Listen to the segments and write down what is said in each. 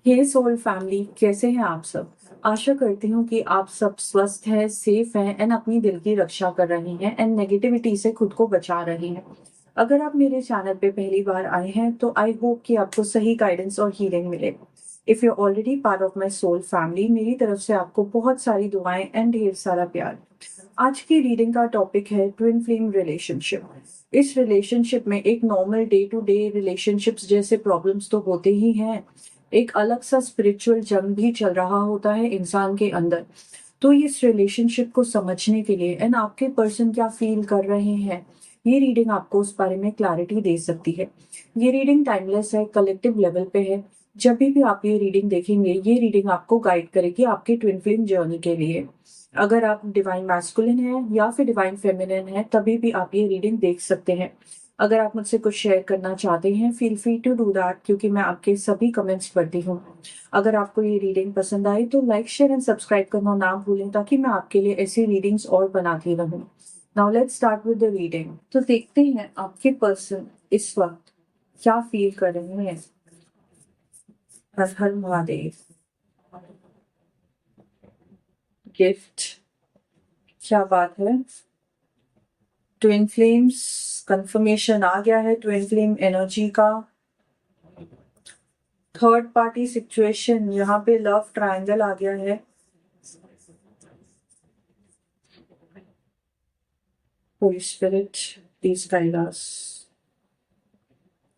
हे soul family, कैसे हैं आप सब। आशा करती हूँ कि आप सब स्वस्थ हैं, सेफ हैं एंड अपनी दिल की रक्षा कर रहे हैं एंड नेगेटिविटी से खुद को बचा रहे हैं। अगर आप मेरे चैनल पे पहली बार आए हैं तो आई होप कि आपको सही गाइडेंस और हीलिंग मिले। If you already part of my soul family, मेरी तरफ से आपको बहुत सारी दुआएं एंड ढेर सारा प्यार। आज की रीडिंग का टॉपिक है ट्विन फ्लेम रिलेशनशिप। इस रिलेशनशिप में एक normal day to day relationships जैसे प्रॉब्लम्स तो होते ही हैं, एक अलग सा स्पिरिचुअल जंग भी चल रहा होता है इंसान के अंदर। तो इस रिलेशनशिप को समझने के लिए एंड आपके पर्सन क्या फील कर रहे हैं, ये रीडिंग आपको उस बारे में क्लैरिटी दे सकती है। ये रीडिंग टाइमलेस है, कलेक्टिव लेवल पे है। जब भी आप ये रीडिंग देखेंगे, ये रीडिंग आपको गाइड करेगी आपके ट्विन फ्लेम जर्नी के लिए। अगर आप डिवाइन मैस्कुलिन है या फिर डिवाइन फेमिनिन है, तभी भी आप ये रीडिंग देख सकते हैं। अगर आप मुझसे कुछ शेयर करना चाहते हैं, feel free to do that, क्योंकि मैं आपके सभी कमेंट्स पढ़ती हूँ। अगर आपको ये रीडिंग पसंद आई तो लाइक शेयर एंड सब्सक्राइब करना ना भूलें, ताकि मैं आपके लिए ऐसी रीडिंग्स और बनाती रहूँ। Now let's start with the reading. तो देखते हैं आपके पर्सन इस वक्त क्या फील कर रहे हैं। हर हर महादेव। गिफ्ट। क्या बात है। ट्विन फ्लेम्स कंफर्मेशन आ गया है, ट्विन फ्लेम एनर्जी का। थर्ड पार्टी सिचुएशन, यहाँ पे लव ट्रायंगल आ गया है। Holi spirit please guide us.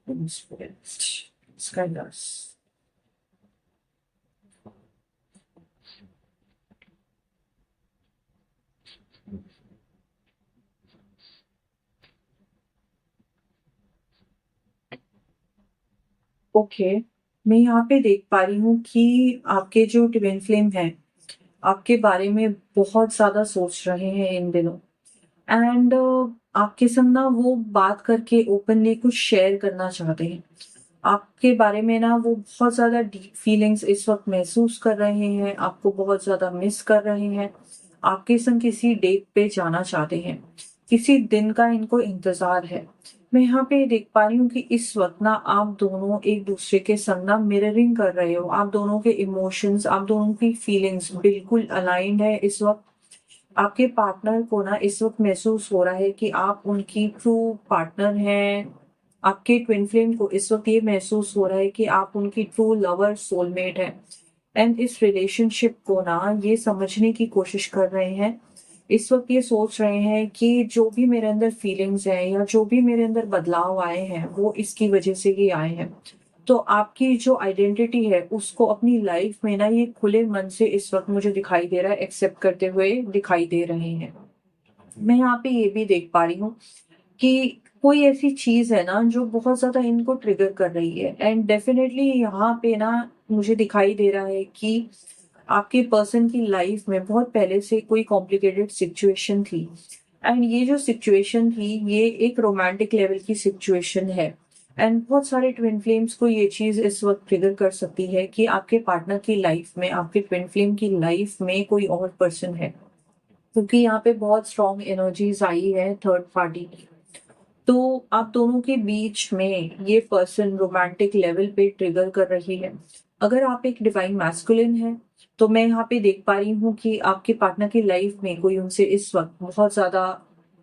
Holi spirit please guide us. Okay, मैं यहाँ पे देख पा रही हूँ कि आपके जो ट्विन फ्लेम है आपके बारे में बहुत ज्यादा सोच रहे हैं इन दिनों। एंड आपके संग ना वो बात करके ओपनली कुछ शेयर करना चाहते हैं। आपके बारे में ना वो बहुत ज्यादा डीप फीलिंग्स इस वक्त महसूस कर रहे हैं, आपको बहुत ज्यादा मिस कर रहे हैं। आपके संग किसी डेट पे जाना चाहते हैं, किसी दिन का इनको इंतजार है। मैं यहाँ पे देख पा रही हूँ कि इस वक्त ना आप दोनों एक दूसरे के संग ना मिररिंग कर रहे हो। आप दोनों के इमोशंस, आप दोनों की फीलिंग्स बिल्कुल अलाइंड है इस वक्त। आपके पार्टनर को ना इस वक्त महसूस हो रहा है कि आप उनकी ट्रू पार्टनर हैं। आपके ट्विन फ्लेम को इस वक्त ये महसूस हो रहा है कि आप उनकी ट्रू लवर सोलमेट हैं। एंड इस रिलेशनशिप को ना ये समझने की कोशिश कर रहे हैं। इस वक्त ये सोच रहे हैं कि जो भी मेरे अंदर फीलिंग्स हैं या जो भी मेरे अंदर बदलाव आए हैं वो इसकी वजह से ही आए हैं। तो आपकी जो आइडेंटिटी है उसको अपनी लाइफ में ना ये खुले मन से इस वक्त मुझे दिखाई दे रहा है, एक्सेप्ट करते हुए दिखाई दे रहे हैं। मैं यहाँ पे ये भी देख पा रही हूँ कि कोई ऐसी चीज है ना जो बहुत ज्यादा इनको ट्रिगर कर रही है। एंड डेफिनेटली यहाँ पे ना मुझे दिखाई दे रहा है कि आपके पर्सन की लाइफ में बहुत पहले से कोई कॉम्प्लिकेटेड सिचुएशन थी। एंड ये जो सिचुएशन थी ये एक रोमांटिक लेवल की सिचुएशन है। एंड बहुत सारे ट्विन फ्लेम्स को ये चीज इस वक्त ट्रिगर कर सकती है कि आपके पार्टनर की लाइफ में, आपके ट्विन फ्लेम की लाइफ में कोई और पर्सन है, क्योंकि यहाँ पे बहुत स्ट्रॉन्ग एनर्जीज आई है थर्ड पार्टी की। तो आप दोनों के बीच में ये पर्सन रोमांटिक लेवल पे ट्रिगर कर रही है। अगर आप एक डिवाइन मैस्कुलिन है तो मैं यहाँ पे देख पा रही हूँ कि आपके पार्टनर की लाइफ में कोई उनसे इस वक्त बहुत ज्यादा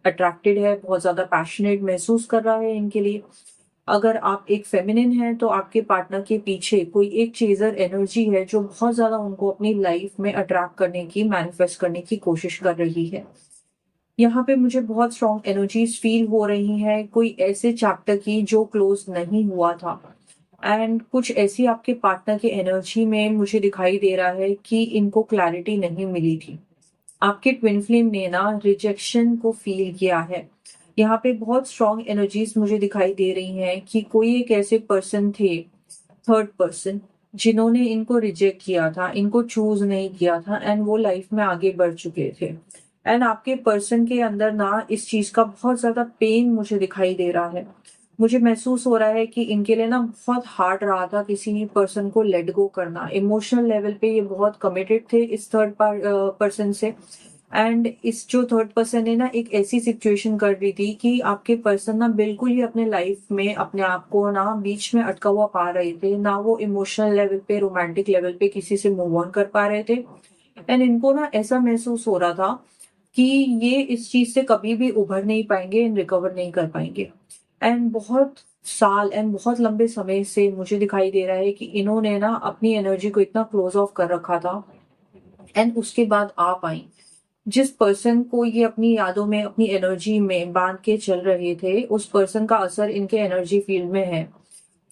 अट्रैक्टेड है, बहुत ज्यादा पैशनेट महसूस कर रहा है इनके लिए। अगर आप एक फेमिनिन है तो आपके पार्टनर के पीछे कोई एक चेजर एनर्जी है जो बहुत ज्यादा उनको अपनी लाइफ में अट्रैक्ट करने की, मैनिफेस्ट करने की कोशिश कर रही है। यहाँ पे मुझे बहुत स्ट्रॉन्ग एनर्जीज फील हो रही हैं, कोई ऐसे चैप्टर की जो क्लोज नहीं हुआ था। एंड कुछ ऐसी आपके पार्टनर की एनर्जी में मुझे दिखाई दे रहा है कि इनको क्लैरिटी नहीं मिली थी। आपके ट्विन फ्लेम ने ना रिजेक्शन को फील किया है। यहाँ पे बहुत स्ट्रॉन्ग एनर्जीज मुझे दिखाई दे रही हैं कि कोई एक ऐसे पर्सन थे, थर्ड पर्सन, जिन्होंने इनको रिजेक्ट किया था, इनको चूज नहीं किया था एंड वो लाइफ में आगे बढ़ चुके थे। एंड आपके पर्सन के अंदर ना इस चीज का बहुत ज्यादा पेन मुझे दिखाई दे रहा है। मुझे महसूस हो रहा है कि इनके लिए ना बहुत हार्ड रहा था किसी पर्सन को लेट गो करना। इमोशनल लेवल पे ये बहुत कमिटेड थे इस थर्ड पर्सन से। एंड इस जो थर्ड पर्सन ने ना एक ऐसी सिचुएशन कर दी थी कि आपके पर्सन ना बिल्कुल ही अपने लाइफ में अपने आप को ना बीच में अटका हुआ पा रहे थे, ना वो इमोशनल लेवल पे, रोमांटिक लेवल पे किसी से मूव ऑन कर पा रहे थे। एंड इनको ना ऐसा महसूस हो रहा था कि ये इस चीज से कभी भी उभर नहीं पाएंगे एंड रिकवर नहीं कर पाएंगे। एंड बहुत साल एंड बहुत लंबे समय से मुझे दिखाई दे रहा है कि इन्होंने ना अपनी एनर्जी को इतना क्लोज ऑफ कर रखा था। एंड उसके बाद आप आई, जिस पर्सन को ये अपनी यादों में, अपनी एनर्जी में बांध के चल रहे थे, उस पर्सन का असर इनके एनर्जी फील्ड में है।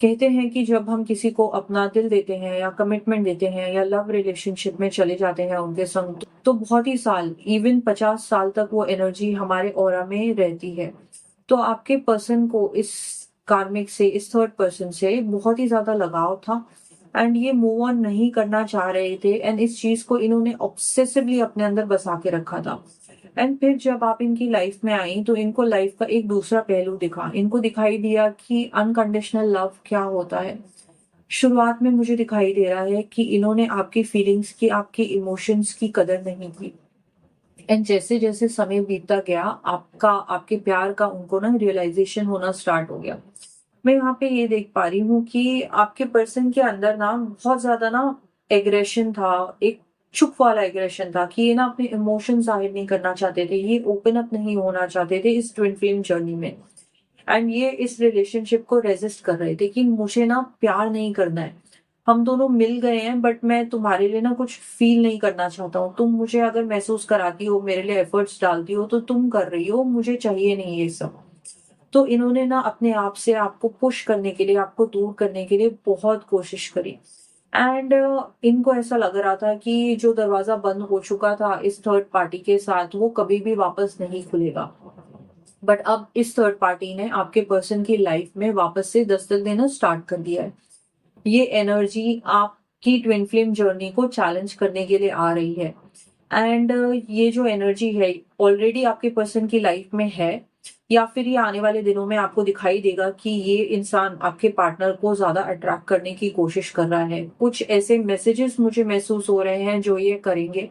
कहते हैं कि जब हम किसी को अपना दिल देते हैं या कमिटमेंट देते हैं या लव रिलेशनशिप में चले जाते हैं उनके संग, तो बहुत ही साल, इवन 50 साल तक वो एनर्जी हमारे ऑरा में रहती है। तो आपके पर्सन को इस कार्मिक से, इस थर्ड पर्सन से बहुत ही ज्यादा लगाव था एंड ये मूव ऑन नहीं करना चाह रहे थे। एंड इस चीज को इन्होंने ऑब्सेसिवली अपने अंदर बसा के रखा था। एंड फिर जब आप इनकी लाइफ में आई तो इनको लाइफ का एक दूसरा पहलू दिखा, इनको दिखाई दिया कि अनकंडीशनल लव क्या होता है। शुरुआत में मुझे दिखाई दे रहा है कि इन्होंने आपकी फीलिंग्स की, आपके इमोशंस की कदर नहीं की। एंड जैसे जैसे समय बीतता गया, आपका, आपके प्यार का उनको ना रियलाइजेशन होना स्टार्ट हो गया। मैं यहाँ पे ये देख पा रही हूँ कि आपके पर्सन के अंदर ना बहुत ज्यादा ना एग्रेशन था, एक चुप वाला एग्रेशन था कि ये ना अपने इमोशन जाहिर नहीं करना चाहते थे, ये ओपन अप नहीं होना चाहते थे इस ट्विन फ्लेम जर्नी में। एंड ये इस रिलेशनशिप को रेजिस्ट कर रहे थे कि मुझे ना प्यार नहीं करना है, हम दोनों मिल गए हैं बट मैं तुम्हारे लिए ना कुछ फील नहीं करना चाहता हूँ। तुम मुझे अगर महसूस कराती हो, मेरे लिए एफर्ट्स डालती हो तो तुम कर रही हो, मुझे चाहिए नहीं ये सब। तो इन्होंने ना अपने आप से आपको पुश करने के लिए, आपको दूर करने के लिए बहुत कोशिश करी। एंड इनको ऐसा लग रहा था कि जो दरवाजा बंद हो चुका था इस थर्ड पार्टी के साथ, वो कभी भी वापस नहीं खुलेगा। बट अब इस थर्ड पार्टी ने आपके पर्सन की लाइफ में वापस से दस्तक देना स्टार्ट कर दिया है। ये एनर्जी आपकी ट्विन फ्लेम जर्नी को चैलेंज करने के लिए आ रही है। एंड ये जो एनर्जी है ऑलरेडी आपके पर्सन की लाइफ में है, या फिर ये आने वाले दिनों में आपको दिखाई देगा कि ये इंसान आपके पार्टनर को ज्यादा अट्रैक्ट करने की कोशिश कर रहा है। कुछ ऐसे मैसेजेस मुझे महसूस हो रहे हैं जो ये करेंगे।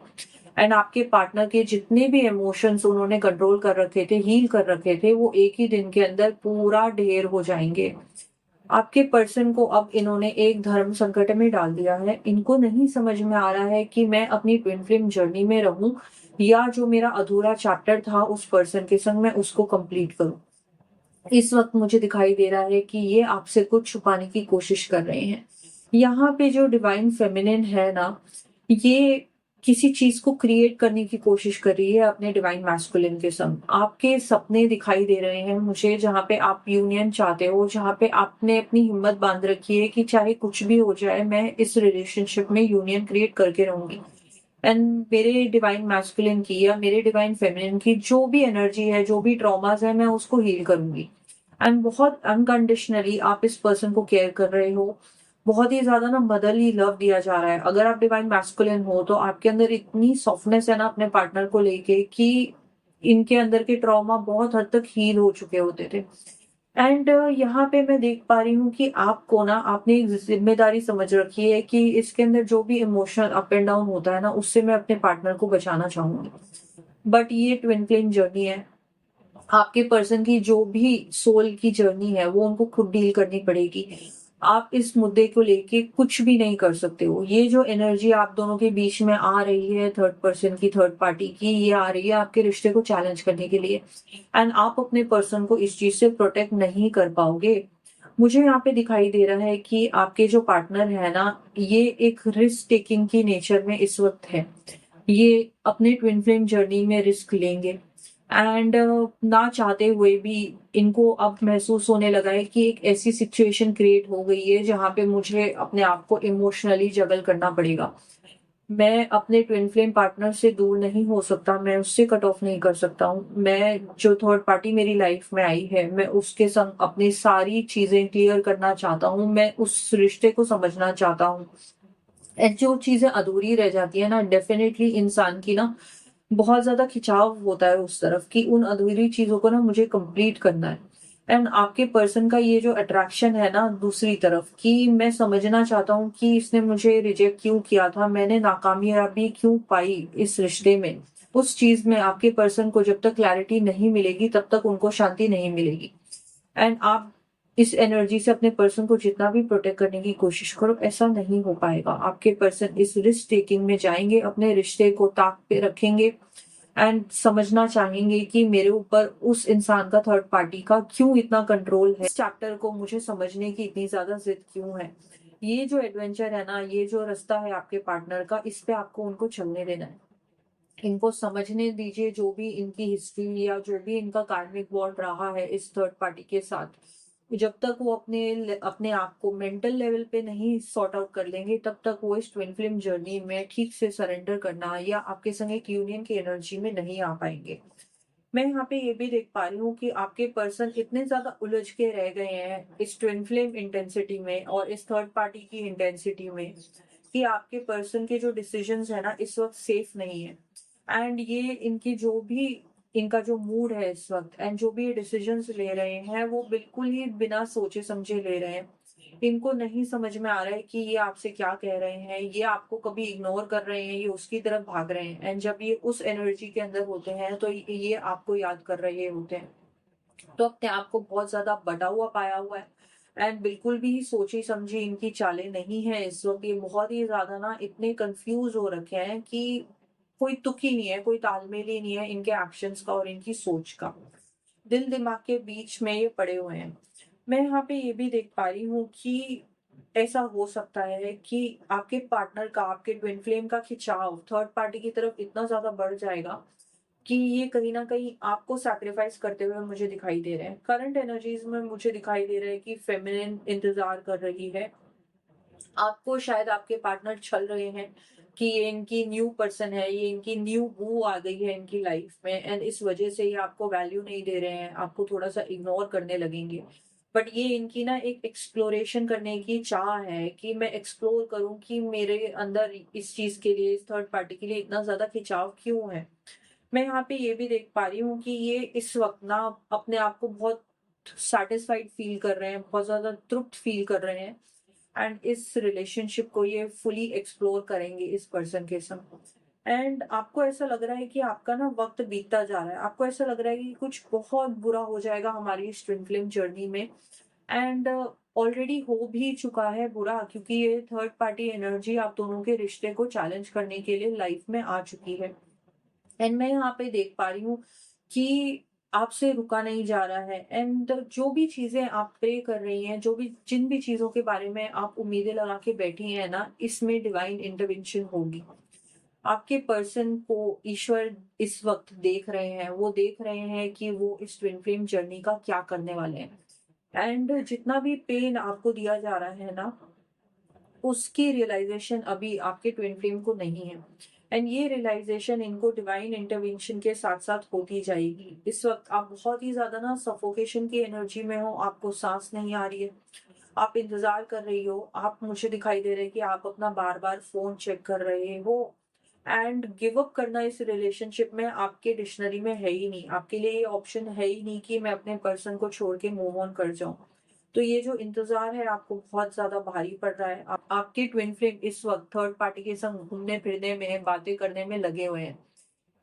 एंड आपके पार्टनर के जितने भी इमोशंस उन्होंने कंट्रोल कर रखे थे, हील कर रखे थे, वो एक ही दिन के अंदर पूरा ढेर हो जाएंगे। आपके पर्सन को अब इन्होंने एक धर्म संकट में डाल दिया है। इनको नहीं समझ में आ रहा है कि मैं अपनी ट्विन फ्लेम जर्नी में रहूं या जो मेरा अधूरा चैप्टर था उस पर्सन के संग मैं उसको कंप्लीट करूं। इस वक्त मुझे दिखाई दे रहा है कि ये आपसे कुछ छुपाने की कोशिश कर रहे हैं। यहाँ पे जो डिवाइन फेमिनिन है ना, ये किसी चीज को क्रिएट करने की कोशिश कर रही है अपने डिवाइन मैस्कुलिन के संग। आपके सपने दिखाई दे रहे हैं मुझे, जहाँ पे आप यूनियन चाहते हो, जहाँ पे आपने अपनी हिम्मत बांध रखी है कि चाहे कुछ भी हो जाए मैं इस रिलेशनशिप में यूनियन क्रिएट करके रहूंगी। एंड मेरे डिवाइन मैस्कुलिन की या मेरे डिवाइन फेमिनिन की जो भी एनर्जी है, जो भी ट्रॉमास है, मैं उसको हील करूंगी। एंड बहुत अनकंडीशनली आप इस पर्सन को केयर कर रहे हो। बहुत ही ज्यादा ना मदरली लव दिया जा रहा है। अगर आप डिवाइन मैस्कुलिन हो तो आपके अंदर इतनी सॉफ्टनेस है ना अपने पार्टनर को लेके कि इनके अंदर के ट्रॉमा बहुत हद तक हील हो चुके होते थे। एंड यहाँ पे मैं देख पा रही हूँ कि आपको ना, आपने एक जिम्मेदारी समझ रखी है कि इसके अंदर जो भी इमोशनल अप एंड डाउन होता है ना, उससे मैं अपने पार्टनर को बचाना चाहूंगी। बट ये ट्विन फ्लेम जर्नी है, आपके पर्सन की जो भी सोल की जर्नी है वो उनको खुद डील करनी पड़ेगी। आप इस मुद्दे को लेके कुछ भी नहीं कर सकते हो। ये जो एनर्जी आप दोनों के बीच में आ रही है थर्ड पर्सन की, थर्ड पार्टी की, ये आ रही है आपके रिश्ते को चैलेंज करने के लिए। एंड आप अपने पर्सन को इस चीज से प्रोटेक्ट नहीं कर पाओगे। मुझे यहाँ पे दिखाई दे रहा है कि आपके जो पार्टनर है ना, ये एक रिस्क टेकिंग की नेचर में इस वक्त है। ये अपने ट्विन फ्लेम जर्नी में रिस्क लेंगे। एंड ना चाहते हुए भी इनको अब महसूस होने लगा है कि एक ऐसी सिचुएशन क्रिएट हो गई है जहां पे मुझे अपने आप को इमोशनली जगल करना पड़ेगा। मैं अपने ट्विन फ्लेम पार्टनर से दूर नहीं हो सकता, मैं उससे कट ऑफ नहीं कर सकता हूँ। मैं, जो थर्ड पार्टी मेरी लाइफ में आई है, मैं उसके संग अपनी सारी चीजें क्लियर करना चाहता हूँ, मैं उस रिश्ते को समझना चाहता हूँ। जो चीजें अधूरी रह जाती है ना, डेफिनेटली इंसान की ना बहुत ज्यादा खिंचाव होता है उस तरफ कि उन अधूरी चीजों को ना मुझे कंप्लीट करना है। एंड आपके पर्सन का ये जो अट्रैक्शन है ना दूसरी तरफ, कि मैं समझना चाहता हूँ कि इसने मुझे रिजेक्ट क्यों किया था, मैंने नाकामयाबी क्यों पाई इस रिश्ते में। उस चीज में आपके पर्सन को जब तक क्लैरिटी नहीं मिलेगी तब तक उनको शांति नहीं मिलेगी। एंड आप इस एनर्जी से अपने पर्सन को जितना भी प्रोटेक्ट करने की कोशिश करो, ऐसा नहीं हो पाएगा। आपके पर्सन इस रिस्क टेकिंग में जाएंगे, अपने रिश्ते को ताक पे रखेंगे एंड समझना चाहेंगे कि मेरे ऊपर उस इंसान का, थर्ड पार्टी का क्यों इतना कंट्रोल है, इस चैप्टर को मुझे समझने की इतनी ज्यादा जिद क्यों है। ये जो एडवेंचर है ना, ये जो रास्ता है आपके पार्टनर का, इस पे आपको उनको चलने देना है। इनको समझने दीजिए, जो भी इनकी हिस्ट्री या जो भी इनका कार्मिक बॉन्ड रहा है इस थर्ड पार्टी के साथ, जब तक वो अपने अपने आप को मेंटल लेवल पे नहीं सॉर्ट आउट कर लेंगे, तब तक वो इस ट्विन फ्लेम जर्नी में ठीक से सरेंडर करना या आपके संग एक यूनियन की एनर्जी में नहीं आ पाएंगे। मैं यहाँ पे ये भी देख पा रही हूँ कि आपके पर्सन इतने ज्यादा उलझ के रह गए हैं इस ट्विन फ्लेम इंटेंसिटी में और इस थर्ड पार्टी की इंटेंसिटी में, कि आपके पर्सन के जो डिसीजंस है ना इस वक्त सेफ नहीं है। एंड ये इनकी जो भी, इनका जो मूड है इस वक्त एंड जो भी ये डिसीजंस ले रहे हैं वो बिल्कुल ही बिना सोचे समझे ले रहे हैं। इनको नहीं समझ में आ रहा है कि ये आपसे क्या कह रहे हैं, ये आपको कभी इग्नोर कर रहे हैं, ये उसकी तरफ भाग रहे हैं। एंड जब ये उस एनर्जी के अंदर होते हैं तो ये आपको याद कर रहे होते हैं। तो अपने आप को बहुत ज्यादा बटा हुआ पाया हुआ है एंड बिल्कुल भी सोची समझी इनकी चालें नहीं है इस वक्त। ये बहुत ही ज्यादा ना इतने कंफ्यूज हो रखे हैं कि कोई तुक ही नहीं है, कोई तालमेल ही नहीं है इनके एक्शंस का और इनकी सोच का। दिल दिमाग के बीच में ये पड़े हुए हैं। मैं यहाँ पे ये भी देख पा रही हूँ कि ऐसा हो सकता है कि आपके पार्टनर का, आपके ट्विन फ्लेम का खिंचाव थर्ड पार्टी की तरफ इतना ज्यादा बढ़ जाएगा कि ये कहीं ना कहीं आपको सैक्रिफाइस करते हुए मुझे दिखाई दे रहे हैं। करंट एनर्जीज में मुझे दिखाई दे रहा है कि फेमिनिन इंतजार कर रही है आपको। शायद आपके पार्टनर छल रहे हैं कि ये इनकी न्यू पर्सन है, ये इनकी न्यू बू आ गई है इनकी लाइफ में एंड इस वजह से ये आपको वैल्यू नहीं दे रहे हैं, आपको थोड़ा सा इग्नोर करने लगेंगे। बट ये इनकी ना एक एक्सप्लोरेशन करने की चाह है कि मैं एक्सप्लोर करूं कि मेरे अंदर इस चीज के लिए, इस थर्ड पार्टी के लिए इतना ज्यादा खिंचाव क्यों है। मैं यहाँ पे ये भी देख पा रही हूँ कि ये इस वक्त ना अपने आप को बहुत सेटिस्फाइड फील कर रहे हैं, बहुत ज्यादा तृप्त फील कर रहे हैं एंड इस रिलेशनशिप को ये फुली एक्सप्लोर करेंगे इस पर्सन के संग। एंड आपको ऐसा लग रहा है कि आपका ना वक्त बीतता जा रहा है, आपको ऐसा लग रहा है कि कुछ बहुत बुरा हो जाएगा हमारी इस ट्विन फ्लेम जर्नी में। एंड ऑलरेडी हो भी चुका है बुरा, क्योंकि ये थर्ड पार्टी एनर्जी आप दोनों के रिश्ते को चैलेंज करने के लिए लाइफ में आ चुकी है। एंड मैं यहाँ पे देख पा रही हूँ कि आपसे रुका नहीं जा रहा है एंड जो भी चीजें आप प्रे कर रही हैं, जो भी जिन भी चीजों के बारे में आप उम्मीदें लगा के बैठी हैं ना, इसमें डिवाइन इंटरवेंशन होगी। आपके पर्सन को ईश्वर इस वक्त देख रहे हैं, वो देख रहे हैं कि वो इस ट्विन फ्लेम जर्नी का क्या करने वाले हैं। एंड जितना भी पेन आपको दिया जा रहा है ना, उसकी रियलाइजेशन अभी आपके ट्विन फ्लेम को नहीं है। एंड ये रियलाइजेशन इनको डिवाइन इंटरवेंशन के साथ साथ होती जाएगी। इस वक्त आप बहुत ही ज्यादा ना सफोकेशन की एनर्जी में हो, आपको सांस नहीं आ रही है, आप इंतजार कर रही हो, आप, मुझे दिखाई दे रहा है कि आप अपना बार बार फोन चेक कर रहे हो। एंड गिव अप करना इस रिलेशनशिप में आपके डिक्शनरी में है ही नहीं, आपके लिए ये ऑप्शन है ही नहीं कि मैं अपने पर्सन को छोड़ के मूव ऑन कर जाऊं। तो ये जो इंतजार है आपको बहुत ज्यादा भारी पड़ रहा है। आपके ट्विन फ्लेम इस वक्त थर्ड पार्टी के संग घूमने फिरने में, बातें करने में लगे हुए हैं।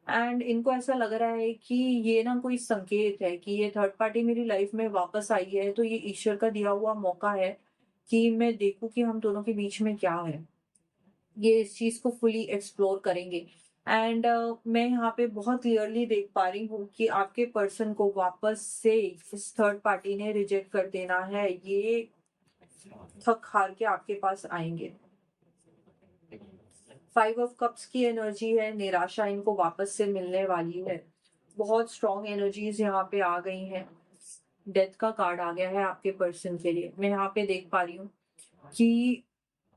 एंड इनको ऐसा लग रहा है कि ये ना कोई संकेत है कि ये थर्ड पार्टी मेरी लाइफ में वापस आई है, तो ये ईश्वर का दिया हुआ मौका है कि मैं देखूं कि हम दोनों के बीच में क्या है। ये इस चीज को फुली एक्सप्लोर करेंगे। एंड मैं यहाँ पे बहुत क्लियरली देख पा रही हूँ कि आपके पर्सन को वापस से इस थर्ड पार्टी ने रिजेक्ट कर देना है। ये थक हार के आपके पास आएंगे। फाइव ऑफ कप्स की एनर्जी है, निराशा इनको वापस से मिलने वाली है। बहुत स्ट्रॉन्ग एनर्जीज यहाँ पे आ गई हैं। डेथ का कार्ड आ गया है आपके पर्सन के लिए। मैं यहाँ पे देख पा रही हूँ कि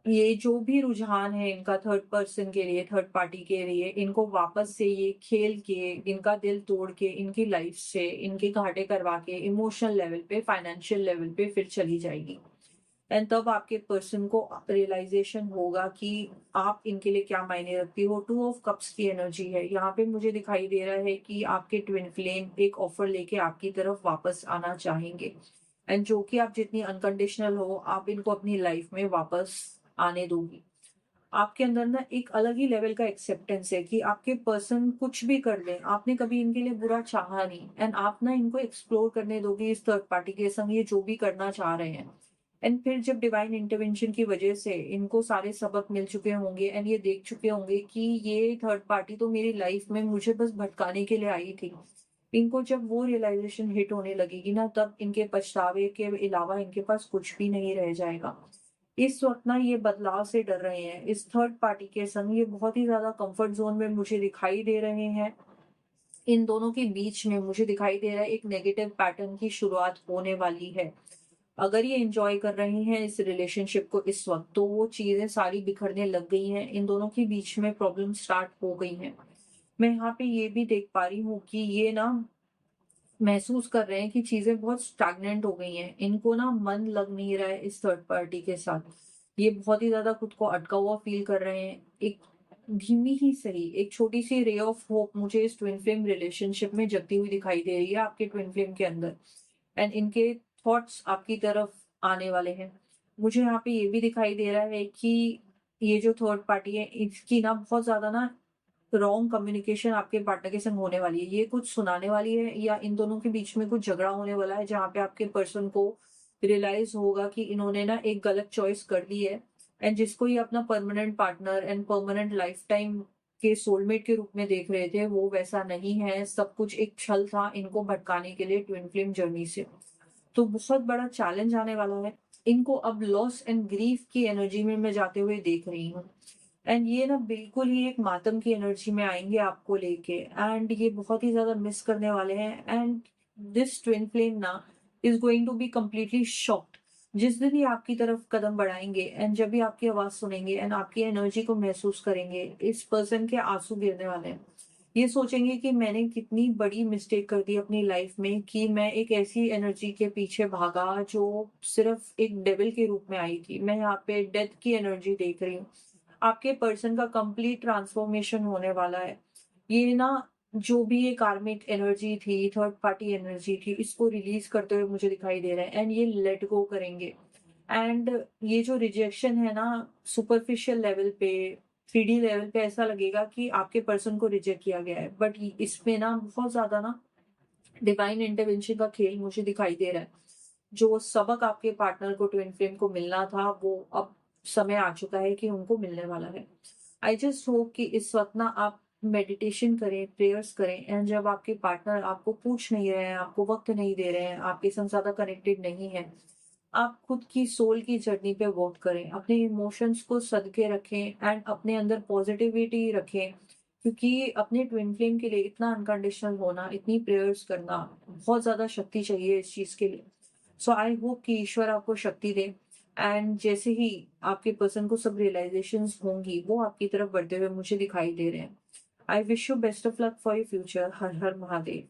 ये जो भी रुझान है इनका थर्ड पर्सन के लिए, थर्ड पार्टी के लिए, इनको वापस से ये खेल के, इनका दिल तोड़ के, इनकी लाइफ से इनके घाटे करवा के इमोशनल लेवल पे, फाइनेंशियल लेवल पे फिर चली जाएगी। एंड तब आपके पर्सन को रियलाइजेशन होगा कि आप इनके लिए क्या मायने रखती हो। टू ऑफ कप्स की एनर्जी है यहाँ पे, मुझे दिखाई दे रहा है कि आपके ट्विन फ्लेम एक ऑफर लेके आपकी तरफ वापस आना चाहेंगे। एंड जो कि आप जितनी अनकंडीशनल हो, आप इनको अपनी लाइफ में वापस आने दोगी। आपके अंदर ना एक अलग ही लेवल का एक्सेप्टेंस है कि आपके पर्सन कुछ भी कर ले, आपने कभी इनके लिए बुरा चाहा नहीं, एंड आप ना इनको एक्सप्लोर करने दोगे इस थर्ड पार्टी के संग ये जो भी करना चाह रहे हैं। एंड फिर जब डिवाइन इंटरवेंशन की वजह से इनको सारे सबक मिल चुके होंगे एंड ये देख चुके होंगे कि ये थर्ड पार्टी तो मेरी लाइफ में मुझे बस भटकाने के लिए आई थी, इनको जब वो रियलाइजेशन हिट होने लगेगी ना, तब इनके पछतावे के अलावा इनके पास कुछ भी नहीं रह जाएगा। इस वक्त ना ये बदलाव से डर रहे हैं, इस थर्ड पार्टी के संग ये बहुत ही ज्यादा कंफर्ट जोन में मुझे दिखाई दे रहे हैं। इन दोनों के बीच में मुझे दिखाई दे रहा है एक नेगेटिव पैटर्न की शुरुआत होने वाली है। अगर ये एंजॉय कर रहे हैं इस रिलेशनशिप को इस वक्त, तो वो चीजें सारी बिखरने लग गई हैं, इन दोनों के बीच में प्रॉब्लम स्टार्ट हो गई हैं। मैं यहाँ पे ये भी देख पा रही हूँ कि ये ना महसूस कर रहे हैं कि चीजें बहुत स्टैग्नेंट हो गई हैं, इनको ना मन लग नहीं रहा है इस थर्ड पार्टी के साथ। ये बहुत ही ज्यादा खुद को अटका हुआ फील कर रहे हैं। एक धीमी ही सही एक छोटी सी रे ऑफ होप मुझे इस ट्विन फ्लेम रिलेशनशिप में जगती हुई दिखाई दे रही है आपके ट्विन फ्लेम के अंदर, एंड इनके थॉट्स आपकी तरफ आने वाले हैं। मुझे यहाँ पे ये भी दिखाई दे रहा है कि ये जो थर्ड पार्टी है इसकी ना बहुत ज्यादा ना रॉन्ग कम्युनिकेशन आपके पार्टनर के संग होने वाली है। ये कुछ सुनाने वाली है या इन दोनों के बीच में कुछ झगड़ा होने वाला है, जहाँ पे आपके पर्सन को रियलाइज होगा कि इन्होंने ना एक गलत चॉइस कर ली है, एंड जिसको ये अपना permanent partner and permanent life time के सोलमेट के रूप में देख रहे थे, वो वैसा नहीं है। सब कुछ एक छल था इनको भटकाने के लिए ट्विन फ्लेम जर्नी से। तो बहुत बड़ा चैलेंज आने वाला है। इनको अब लॉस एंड ग्रीफ की एनर्जी में मैं जाते हुए देख रही हूँ, एंड ये ना बिल्कुल ही एक मातम की एनर्जी में आएंगे आपको लेके, एंड ये बहुत ही ज्यादा मिस करने वाले हैं। एंड दिस ट्विन फ्लेम ना is going to be completely shocked जिस दिन ये आपकी तरफ कदम बढ़ाएंगे, एंड जब भी आपकी आवाज सुनेंगे एंड आपकी एनर्जी को महसूस करेंगे, इस पर्सन के आंसू गिरने वाले हैं। ये सोचेंगे कि मैंने कितनी बड़ी मिस्टेक कर दी अपनी लाइफ में कि मैं एक ऐसी एनर्जी के पीछे भागा जो सिर्फ एक डेविल के रूप में आई थी। मैं यहाँ पे डेथ की एनर्जी देख रही हूँ। आपके पर्सन का कंप्लीट ट्रांसफॉर्मेशन होने वाला है। ये ना जो भी ये कार्मिक एनर्जी थी, थर्ड पार्टी एनर्जी थी, इसको रिलीज करते हुए मुझे दिखाई दे रहा है, एंड ये लेट गो करेंगे। एंड ये जो रिजेक्शन है ना, सुपरफिशियल लेवल पे, 3D लेवल पे ऐसा लगेगा कि आपके पर्सन को रिजेक्ट किया गया है, बट इसमें ना बहुत ज्यादा ना डिवाइन इंटरवेंशन का खेल मुझे दिखाई दे रहा है। जो सबक आपके पार्टनर को ट्विन फ्लेम को मिलना था, वो अब समय आ चुका है कि उनको मिलने वाला है। आई जस्ट होप कि इस वक्त ना आप मेडिटेशन करें, प्रेयर्स करें, एंड जब आपके पार्टनर आपको पूछ नहीं रहे हैं, आपको वक्त नहीं दे रहे हैं, आपके संग ज्यादा कनेक्टेड नहीं है, आप खुद की सोल की जर्नी पे वर्क करें, अपने इमोशंस को सदके रखें एंड अपने अंदर पॉजिटिविटी रखें, क्योंकि अपने ट्विन फ्लेम के लिए इतना अनकंडीशनल होना, इतनी प्रेयर्स करना, बहुत ज्यादा शक्ति चाहिए इस चीज के लिए। सो आई होप कि ईश्वर आपको शक्ति दे, एंड जैसे ही आपके पर्सन को सब रियलाइजेशंस होंगी, वो आपकी तरफ बढ़ते हुए मुझे दिखाई दे रहे हैं। I wish you best of luck for your future. Her her Mahadev.